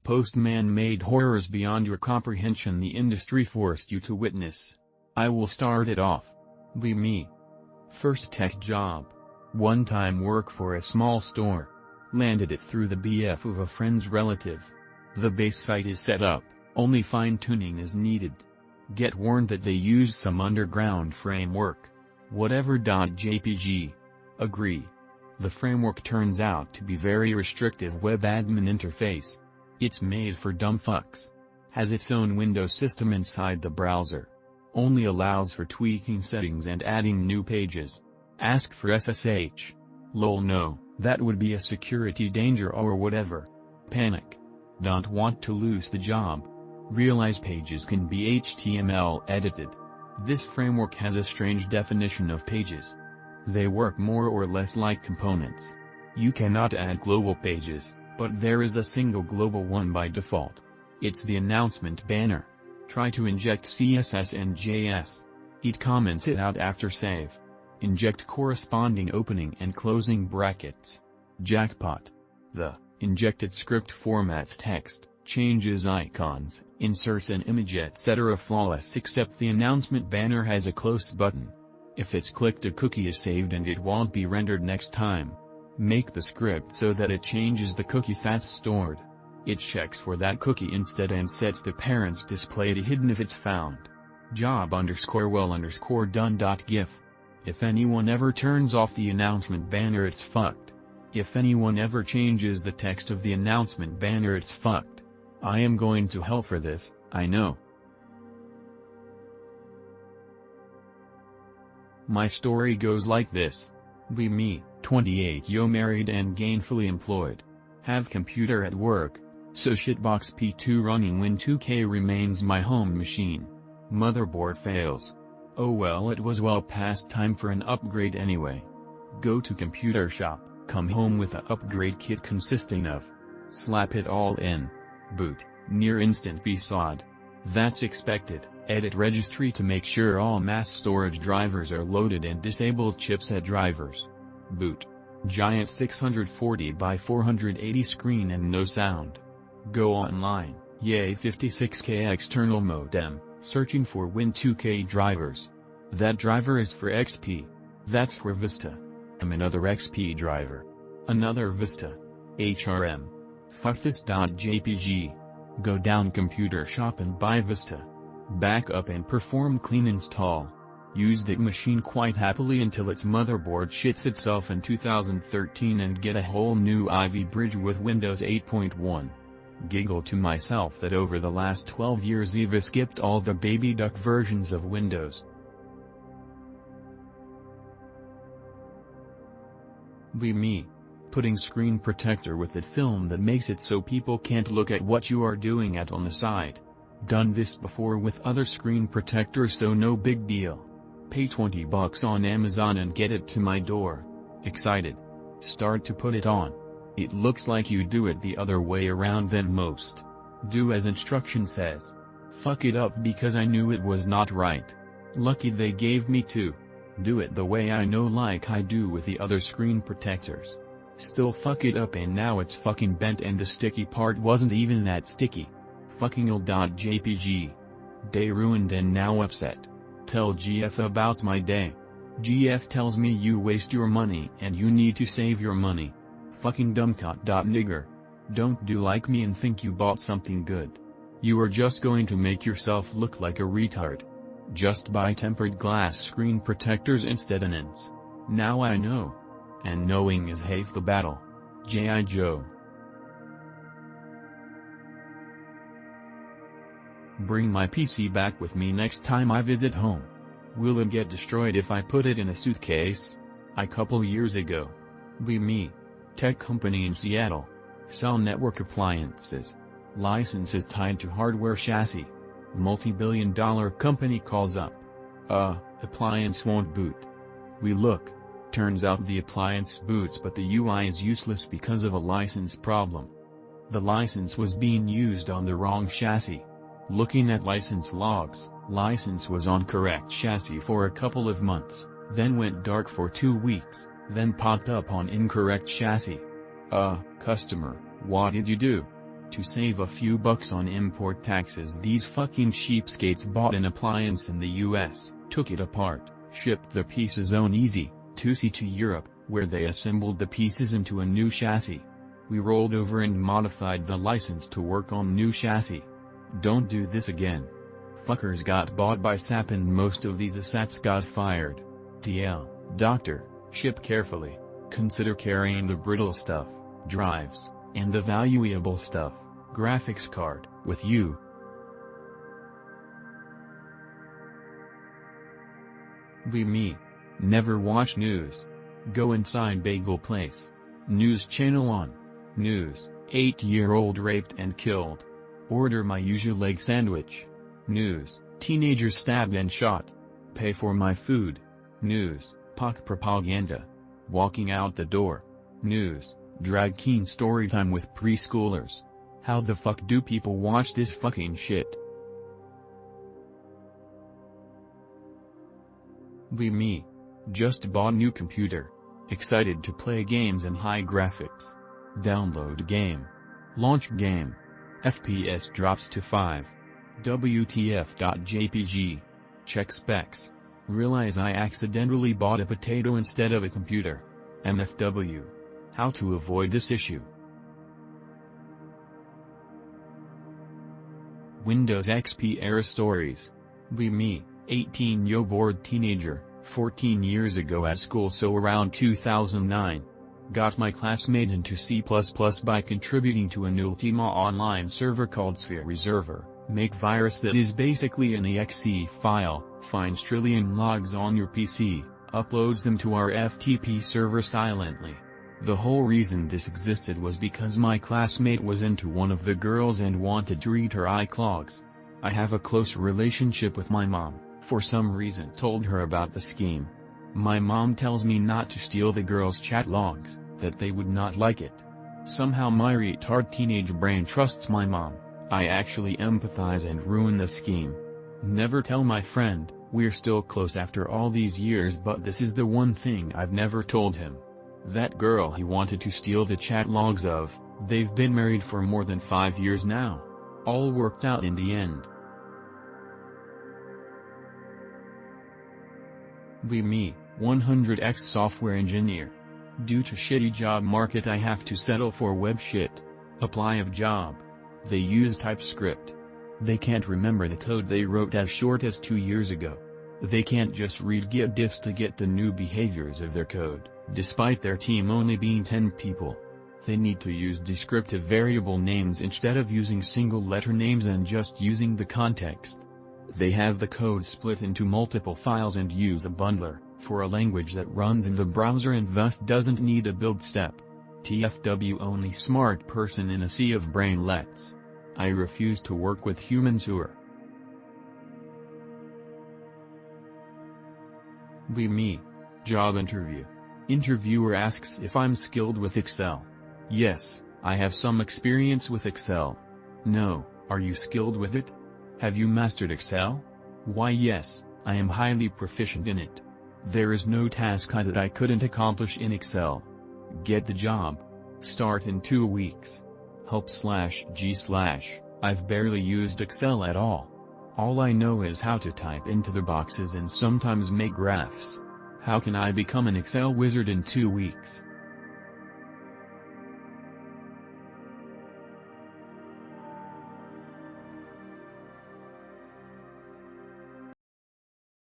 Post-man-made horrors beyond your comprehension the industry forced you to witness. I will start it off. Be me. First tech job. One-time work for a small store. Landed it through the BF of a friend's relative. The base site is set up, only fine-tuning is needed. Get warned that they use some underground framework. Whatever.jpg. Agree. The framework turns out to be very restrictive web admin interface. It's made for dumb fucks. Has its own Windows system inside the browser. Only allows for tweaking settings and adding new pages. Ask for SSH. Lol no, that would be a security danger or whatever. Panic. Don't want to lose the job. Realize pages can be HTML edited. This framework has a strange definition of pages. They work more or less like components. You cannot add global pages, but there is a single global one by default. It's the announcement banner. Try to inject CSS and JS. It comments it out after save. Inject corresponding opening and closing brackets. Jackpot. The injected script formats text, changes icons, inserts an image etc. flawless except the announcement banner has a close button. If it's clicked a cookie is saved and it won't be rendered next time. Make the script so that it changes the cookie that's stored. It checks for that cookie instead and sets the parent's display to hidden if it's found. Job_well_done.gif. If anyone ever turns off the announcement banner it's fucked. If anyone ever changes the text of the announcement banner it's fucked. I am going to hell for this, I know. My story goes like this. Be me, 28 yo married and gainfully employed. Have computer at work, so shitbox P2 running Win2K remains my home machine. Motherboard fails. Oh well it was well past time for an upgrade anyway. Go to computer shop, come home with a upgrade kit consisting of. Slap it all in. Boot, near instant BSOD. That's expected. Edit registry to make sure all mass storage drivers are loaded and disable chipset drivers. Boot. Giant 640 by 480 screen and no sound. Go online, yay 56K external modem, searching for Win2K drivers. That driver is for XP. That's for Vista. Another XP driver. Another Vista. HRM. Fuck this.jpg. Go down computer shop and buy Vista. Back up and perform clean install. Use that machine quite happily until its motherboard shits itself in 2013 and get a whole new Ivy bridge with Windows 8.1. Giggle to myself that over the last 12 years Eva skipped all the baby duck versions of Windows. Be me. Putting screen protector with a film that makes it so people can't look at what you are doing on the side. Done this before with other screen protectors so no big deal. Pay $20 on Amazon and get it to my door. Excited. Start to put it on. It looks like you do it the other way around than most. Do as instruction says. Fuck it up because I knew it was not right. Lucky they gave me two. Do it the way I know like I do with the other screen protectors. Still fuck it up and now it's fucking bent and the sticky part wasn't even that sticky. Fucking ill.jpg. Day ruined and now upset. Tell GF about my day. GF tells me you waste your money and you need to save your money. Fucking dumbcut.nigger. Don't do like me and think you bought something good. You are just going to make yourself look like a retard. Just buy tempered glass screen protectors instead and ends. Now I know. And knowing is half the battle. J.I. Joe. Bring my PC back with me next time I visit home. Will it get destroyed if I put it in a suitcase? A couple years ago. Be me. Tech company in Seattle. Sell network appliances. Licenses tied to hardware chassis. Multi-billion-dollar company calls up. Appliance won't boot. We look. Turns out the appliance boots but the UI is useless because of a license problem. The license was being used on the wrong chassis. Looking at license logs, license was on correct chassis for a couple of months, then went dark for 2 weeks, then popped up on incorrect chassis. Customer, what did you do? To save a few bucks on import taxes, these fucking cheapskates bought an appliance in the US, took it apart, shipped the pieces on easy, 2C to Europe, where they assembled the pieces into a new chassis. We rolled over and modified the license to work on new chassis. Don't do this again. Fuckers got bought by SAP and most of these assets got fired. TL, doctor, ship carefully. Consider carrying the brittle stuff, drives, and the valuable stuff, graphics card, with you. Be me. Never watch news. Go inside bagel place. News channel on. News, 8-year-old raped and killed. Order my usual egg sandwich. News, teenager stabbed and shot. Pay for my food. News, POC propaganda. Walking out the door. News, drag king storytime with preschoolers. How the fuck do people watch this fucking shit? Be me. Just bought new computer. Excited to play games in high graphics. Download game. Launch game. FPS drops to 5. WTF.jpg. Check specs. Realize I accidentally bought a potato instead of a computer. MFW. How to avoid this issue. Windows XP era stories. Be me, 18-year bored teenager, 14 years ago at school, so around 2009. Got my classmate into C++ by contributing to an Ultima Online server called Sphere Reserver. Make virus that is basically an exe file, finds trillion logs on your PC, uploads them to our FTP server silently. The whole reason this existed was because my classmate was into one of the girls and wanted to read her iClogs. I have a close relationship with my mom, for some reason told her about the scheme. My mom tells me not to steal the girls' chat logs, that they would not like it. Somehow my retard teenage brain trusts my mom. I actually empathize and ruin the scheme. Never tell my friend, we're still close after all these years, but this is the one thing I've never told him. That girl he wanted to steal the chat logs of, they've been married for more than 5 years now. All worked out in the end. Be me, 100x software engineer. Due to shitty job market I have to settle for web shit. Apply of job. They use TypeScript. They can't remember the code they wrote as short as 2 years ago. They can't just read git diffs to get the new behaviors of their code, despite their team only being 10 people. They need to use descriptive variable names instead of using single letter names and just using the context. They have the code split into multiple files and use a bundler, for a language that runs in the browser and thus doesn't need a build step. TFW, only smart person in a sea of brainlets. I refuse to work with humans who are. Be me. Job interview. Interviewer asks if I'm skilled with Excel. Yes, I have some experience with Excel. No, are you skilled with it? Have you mastered Excel? Why yes, I am highly proficient in it. There is no task that I couldn't accomplish in Excel. Get the job. Start in 2 weeks. Help/G/. I've barely used Excel at all. All I know is how to type into the boxes and sometimes make graphs. How can I become an Excel wizard in 2 weeks?